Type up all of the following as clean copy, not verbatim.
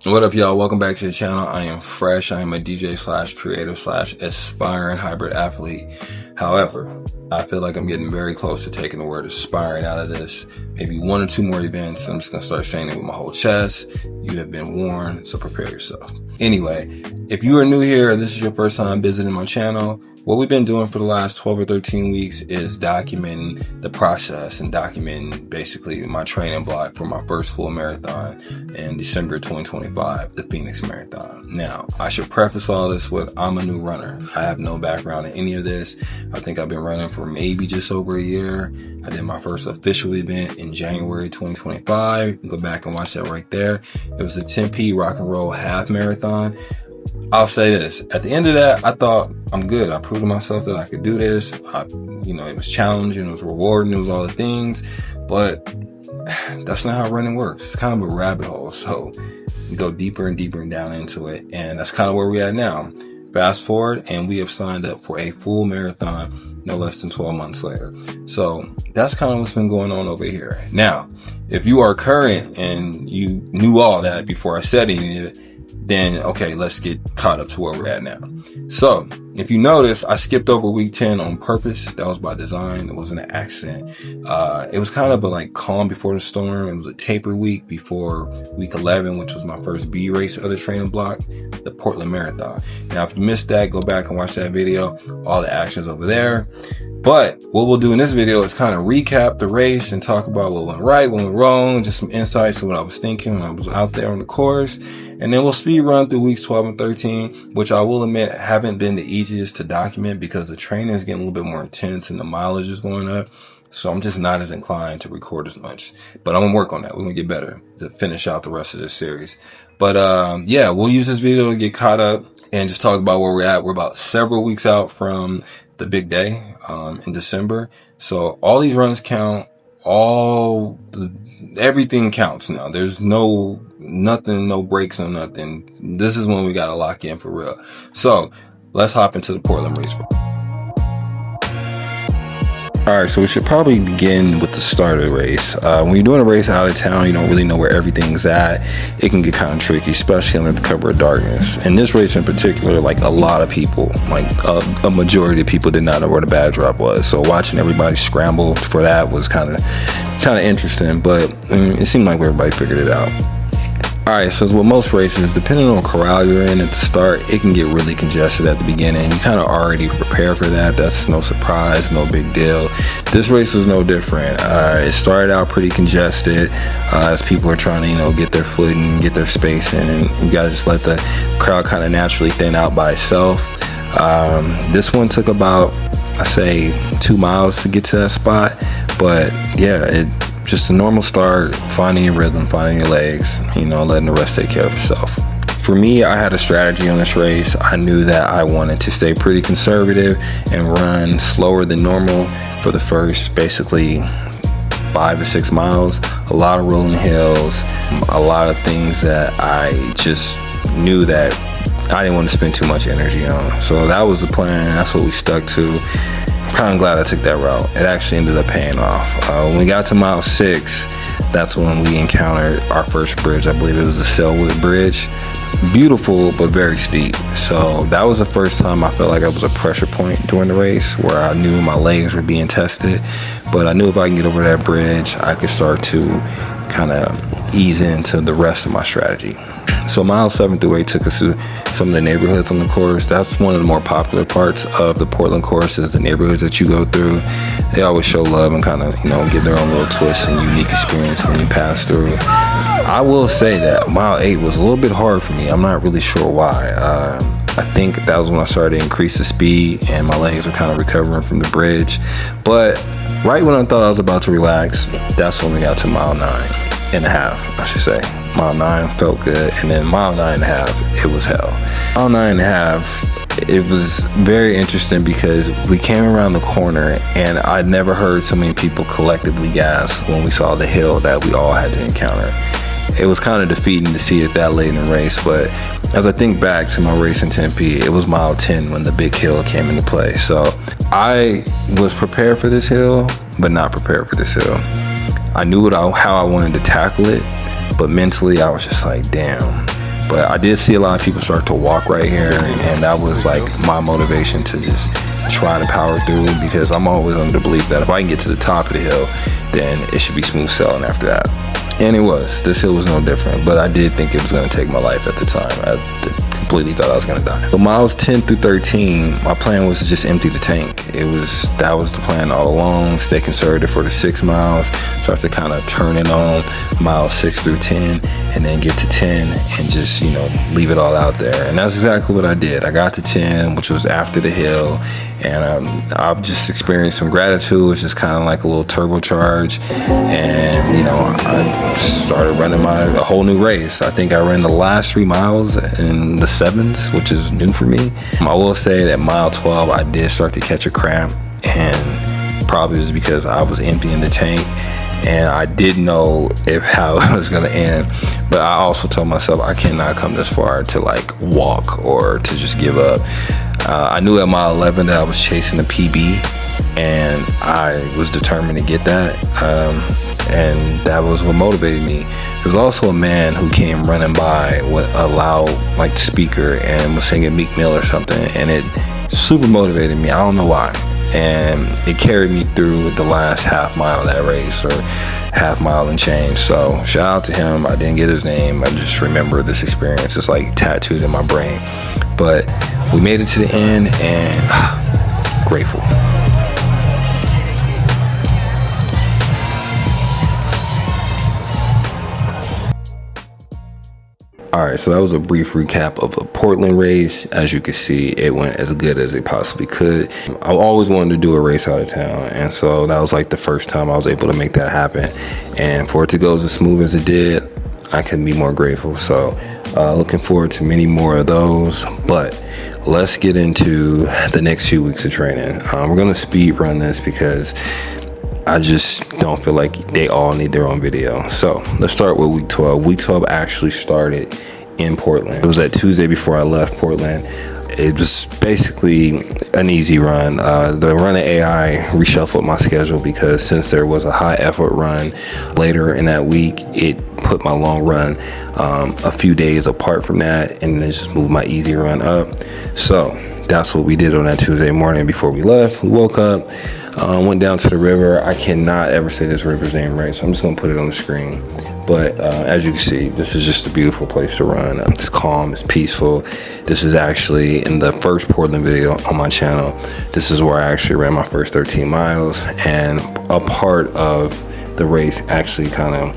What up, y'all? Welcome back to the channel. I am Fresh. I am a DJ slash creative slash aspiring hybrid athlete. However, I feel like I'm getting very close to taking the word aspiring out of this. Maybe one or two more events. I'm just going to start saying it with my whole chest. You have been warned, so prepare yourself. Anyway, if you are new here or this is your first time visiting my channel, what we've been doing for the last 12 or 13 weeks is documenting the process and documenting basically my training block for my first full marathon in December 2025, the Phoenix Marathon. Now, I should preface all this with I'm a new runner. I have no background in any of this. I think I've been running for maybe just over a year. I did my first official event in January 2025. Go back and watch that right there. It was the Tempe Rock and Roll Half Marathon. I'll say this, at the end of that, I thought I'm good. I proved to myself that I could do this. It was challenging, it was rewarding, it was all the things, but that's not how running works. It's kind of a rabbit hole. So you go deeper and deeper and down into it. And that's kind of where we're at now. Fast forward, and we have signed up for a full marathon no less than 12 months later. So that's kind of what's been going on over here. Now, if you are current and you knew all that before I said any of it, then okay, let's get caught up to where we're at now. So if you notice, I skipped over week 10 on purpose. That was by design. It wasn't an accident. It was kind of a calm before the storm. It was a taper week before week 11, which was my first B race of the training block, the Portland Marathon. Now, if you missed that, go back and watch that video. All the actions over there. But what we'll do in this video is kind of recap the race and talk about what went right, what went wrong, just some insights of what I was thinking when I was out there on the course. And then we'll speed run through weeks 12 and 13, which I will admit haven't been the easiest to document because the training is getting a little bit more intense and the mileage is going up. So I'm just not as inclined to record as much, but I'm gonna work on that. We're gonna get better to finish out the rest of this series. But yeah, we'll use this video to get caught up and just talk about where we're at. We're about several weeks out from the big day in December. So all these runs count, everything counts now. There's nothing, no breaks, no nothing. This is when we gotta lock in for real. So let's hop into the Portland race. All right, so we should probably begin with the start of the race. When you're doing a race out of town, you don't really know where everything's at. It can get kind of tricky, especially under the cover of darkness. And this race in particular, a lot of people, a majority of people did not know where the bad drop was. So watching everybody scramble for that was kind of interesting, but it seemed like everybody figured it out. All right, so with most races, depending on the corral you're in at the start, it can get really congested at the beginning. You kind of already prepare for that. That's no surprise, no big deal. This race was no different. It started out pretty congested as people are trying to, get their footing, get their space in, and you gotta just let the crowd kind of naturally thin out by itself. This one took about, I say, 2 miles to get to that spot, but yeah, just a normal start, finding your rhythm, finding your legs, letting the rest take care of itself. For me, I had a strategy on this race. I knew that I wanted to stay pretty conservative and run slower than normal for the first basically 5 or 6 miles. A lot of rolling hills, a lot of things that I just knew that I didn't want to spend too much energy on. So that was the plan. That's what we stuck to. I'm kind of glad I took that route. It actually ended up paying off. When we got to mile 6, that's when we encountered our first bridge. I believe it was the Selwood Bridge. Beautiful, but very steep. So that was the first time I felt like I was a pressure point during the race where I knew my legs were being tested. But I knew if I can get over that bridge, I could start to kind of ease into the rest of my strategy. So miles 7 through 8 took us to some of the neighborhoods on the course. That's one of the more popular parts of the Portland course, is the neighborhoods that you go through. They always show love and kind of, give their own little twist and unique experience when you pass through. I will say that mile 8 was a little bit hard for me. I'm not really sure why. I think that was when I started to increase the speed and my legs were kind of recovering from the bridge. But right when I thought I was about to relax, that's when we got to mile 9.5, I should say. Mile 9 felt good, and then mile 9.5, it was hell. Mile 9.5, it was very interesting because we came around the corner and I'd never heard so many people collectively gasp when we saw the hill that we all had to encounter. It was kind of defeating to see it that late in the race, but as I think back to my race in Tempe, it was mile 10 when the big hill came into play. So I was prepared for this hill, but not prepared for this hill. I knew how I wanted to tackle it, but mentally I was just like, damn, But I did see a lot of people start to walk right here, and that was like my motivation to just try to power through, because I'm always under the belief that if I can get to the top of the hill, then it should be smooth sailing after that. And it was. This hill was no different, but I did think it was going to take my life at the time. I completely thought I was going to die. So miles 10 through 13, my plan was to just empty the tank. That was the plan all along. Stay conservative for the 6 miles, start to kind of turn it on miles 6 through 10, and then get to 10 and just, leave it all out there. And that's exactly what I did. I got to 10, which was after the hill, and I've just experienced some gratitude. It's just kind of like a little turbocharge, and I started running a whole new race. I think I ran the last 3 miles in the 7s, which is new for me. I will say that mile 12, I did start to catch a cramp, and probably was because I was emptying the tank, and I didn't know how it was going to end. But I also told myself I cannot come this far to like walk or to just give up. I knew at mile 11 that I was chasing a PB, and I was determined to get that. And that was what motivated me. There was also a man who came running by with a loud speaker and was singing Meek Mill or something, and it super motivated me. I don't know why. And it carried me through the last half mile of that race, or half mile and change. So shout out to him. I didn't get his name. I just remember this experience. It's like tattooed in my brain. But we made it to the end, and grateful. All right, so that was a brief recap of the Portland race. As you can see, it went as good as it possibly could. I always wanted to do a race out of town, and so that was like the first time I was able to make that happen. And for it to go as smooth as it did, I couldn't be more grateful. So looking forward to many more of those. But let's get into the next few weeks of training. We're going to speed run this because I just don't feel like they all need their own video. So let's start with week 12. Week 12 actually started in Portland. It was that Tuesday before I left Portland. It was basically an easy run. The run of AI reshuffled my schedule because since there was a high effort run later in that week, it put my long run a few days apart from that, and then just moved my easy run up. So that's what we did on that Tuesday morning before we left. We woke up, went down to the river. I cannot ever say this river's name right, so I'm just gonna put it on the screen. But as you can see, this is just a beautiful place to run. It's calm, it's peaceful. This is actually in the first Portland video on my channel. This is where I actually ran my first 13 miles, and a part of the race actually kind of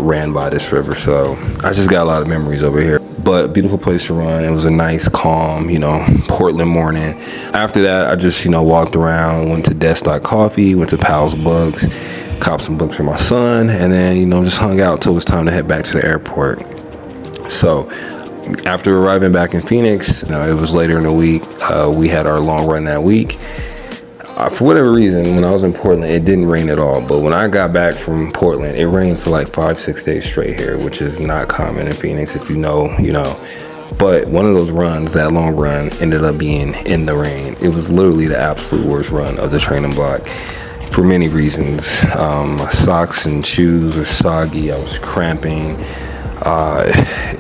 ran by this river. So I just got a lot of memories over here. But beautiful place to run. It was a nice, calm, Portland morning. After that, I just, walked around, went to Desk Coffee, went to Powell's Books, copped some books for my son, and then, just hung out till it was time to head back to the airport. So after arriving back in Phoenix, it was later in the week. We had our long run that week. For whatever reason, when I was in Portland, it didn't rain at all. But when I got back from Portland, it rained for like 5-6 days straight here, which is not common in Phoenix. If you know, you know. But one of those runs, that long run, ended up being in the rain. It was literally the absolute worst run of the training block for many reasons. My socks and shoes were soggy. I was cramping.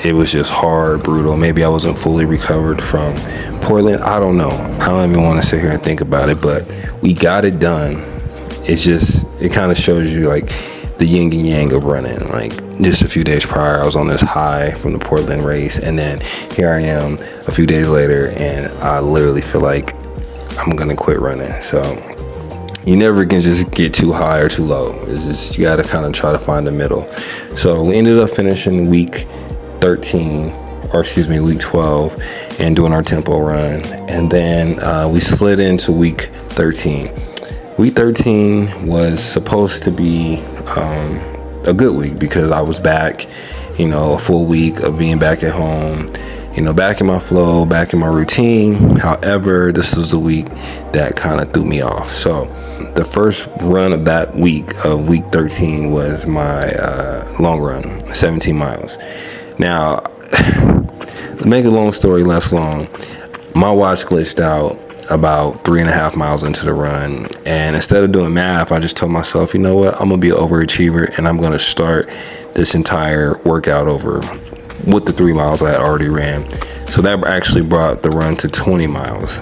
It was just hard, brutal. Maybe I wasn't fully recovered from Portland. I don't know. I don't even want to sit here and think about it, but we got it done. It kind of shows you like the yin and yang of running. Like just a few days prior, I was on this high from the Portland race, and then here I am a few days later, and I literally feel like I'm gonna quit running. So you never can just get too high or too low. It's just, you got to kind of try to find the middle. So we ended up finishing week 12 and doing our tempo run. And then we slid into week 13. Week 13 was supposed to be a good week because I was back, a full week of being back at home, back in my flow, back in my routine. However, this was the week that kind of threw me off. So the first run of that week, of week 13, was my long run, 17 miles. Now, to make a long story less long, my watch glitched out about 3.5 miles into the run. And instead of doing math, I just told myself, you know what, I'm going to be an overachiever, and I'm going to start this entire workout over with the 3 miles I had already ran. So that actually brought the run to 20 miles.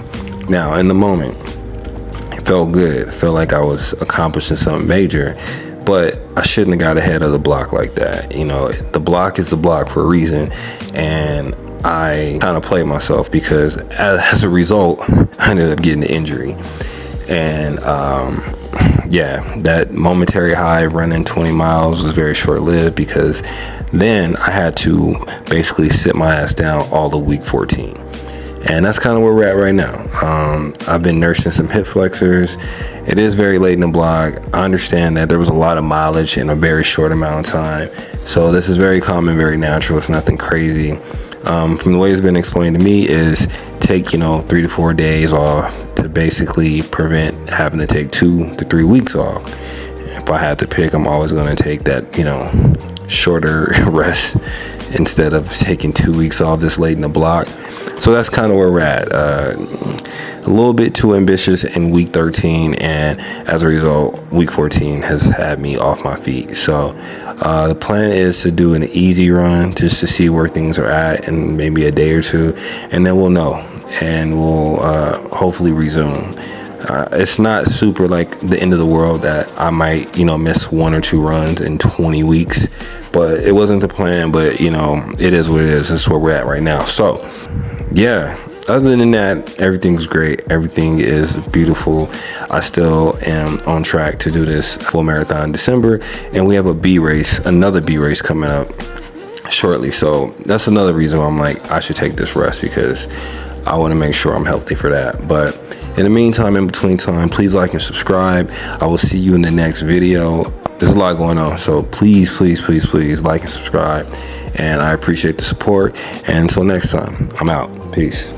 Now, in the moment, it felt good. It felt like I was accomplishing something major, but I shouldn't have got ahead of the block like that. You know, the block is the block for a reason, and I kind of played myself because as a result, I ended up getting the injury. And yeah, that momentary high running 20 miles was very short-lived, because then I had to basically sit my ass down all the week 14. And that's kind of where we're at right now. I've been nursing some hip flexors. It is very late in the block. I understand that there was a lot of mileage in a very short amount of time. So this is very common, very natural. It's nothing crazy. From the way it's been explained to me is take, 3 to 4 days off to basically prevent having to take 2 to 3 weeks off. If I had to pick, I'm always going to take that, shorter rest instead of taking 2 weeks off this late in the block. So that's kind of where we're at. A little bit too ambitious in week 13, and as a result, week 14 has had me off my feet. So the plan is to do an easy run just to see where things are at in maybe a day or two, and then we'll know, and we'll hopefully resume. It's not super like the end of the world that I might, miss 1 or 2 runs in 20 weeks, but it wasn't the plan. But, it is what it is. This is where we're at right now. So, yeah, other than that, everything's great. Everything is beautiful. I still am on track to do this full marathon in December, and we have another B race coming up shortly. So that's another reason why I'm like, I should take this rest, because I want to make sure I'm healthy for that. But in the meantime, in between time, please like and subscribe. I will see you in the next video. There's a lot going on, so please like and subscribe. And I appreciate the support. And until next time, I'm out. Peace.